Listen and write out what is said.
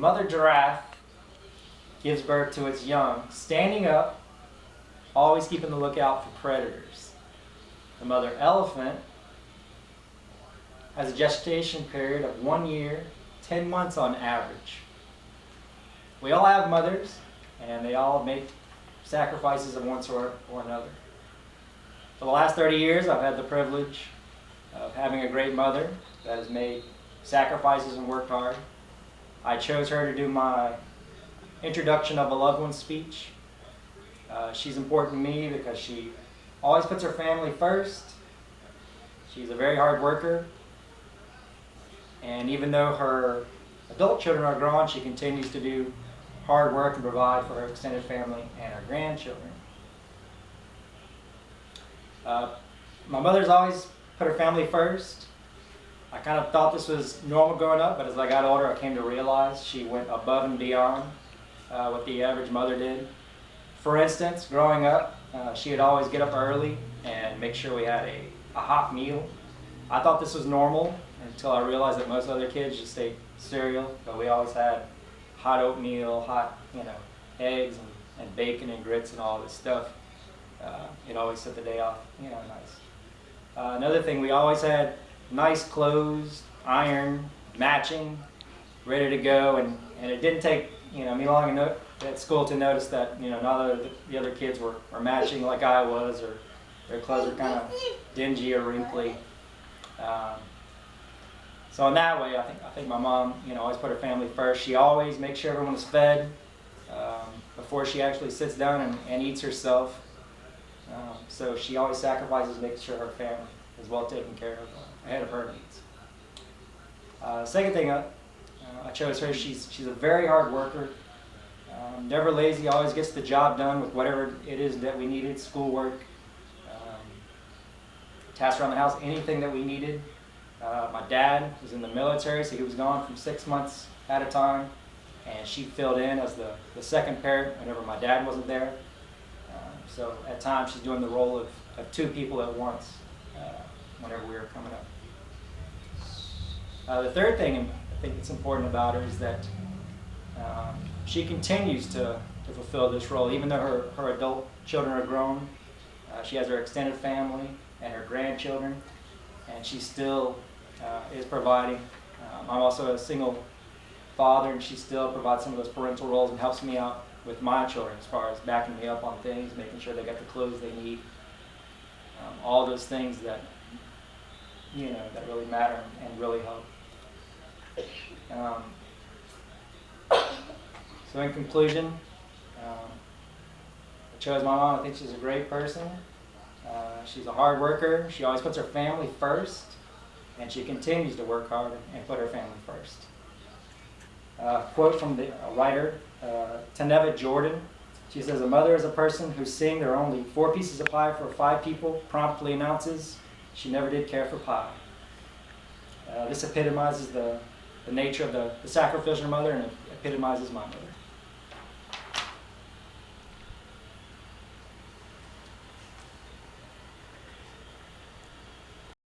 mother giraffe gives birth to its young, standing up, always keeping the lookout for predators. The mother elephant has a gestation period of 1 year, 10 months on average. We all have mothers, and they all make sacrifices of one sort or another. For the last 30 years, I've had the privilege of having a great mother that has made sacrifices and worked hard. I chose her to do my introduction of a loved one speech. She's important to me because she always puts her family first. She's a very hard worker. And even though her adult children are grown, she continues to do hard work and provide for her extended family and her grandchildren. My mother's always put her family first. I kind of thought this was normal growing up, but as I got older, I came to realize she went above and beyond what the average mother did. For instance, growing up, she'd always get up early and make sure we had a hot meal. I thought this was normal until I realized that most other kids just ate cereal, but we always had hot oatmeal, hot, eggs and bacon and grits and all this stuff. It always set the day off, nice. Another thing, we always had nice clothes, iron, matching, ready to go, and it didn't take me long enough at school to notice that none of the other kids were matching like I was, or their clothes were kind of dingy or wrinkly. So in that way, I think my mom always put her family first. She always makes sure everyone is fed before she actually sits down and eats herself. So she always sacrifices, making sure her family is well taken care of ahead of her needs. Second thing, I chose her. She's a very hard worker, never lazy, always gets the job done with whatever it is that we needed, schoolwork, tasks around the house, anything that we needed. My dad was in the military, so he was gone from 6 months at a time, and she filled in as the second parent whenever my dad wasn't there. So at times she's doing the role of two people at once whenever we were coming up. The third thing I think that's important about her is that she continues to fulfill this role. Even though her adult children are grown, she has her extended family and her grandchildren, and she still is providing. I'm also a single father, and she still provides some of those parental roles and helps me out with my children as far as backing me up on things, making sure they got the clothes they need, all those things that that really matter and really help. So in conclusion, I chose my mom. I think she's a great person. She's a hard worker. She always puts her family first, and she continues to work hard and put her family first. Quote from the writer, Taneva Jordan. She says, "A mother is a person who, seeing there are only 4 pieces of pie for 5 people, promptly announces she never did care for pie." This epitomizes the nature of the sacrificial mother, and it epitomizes my mother.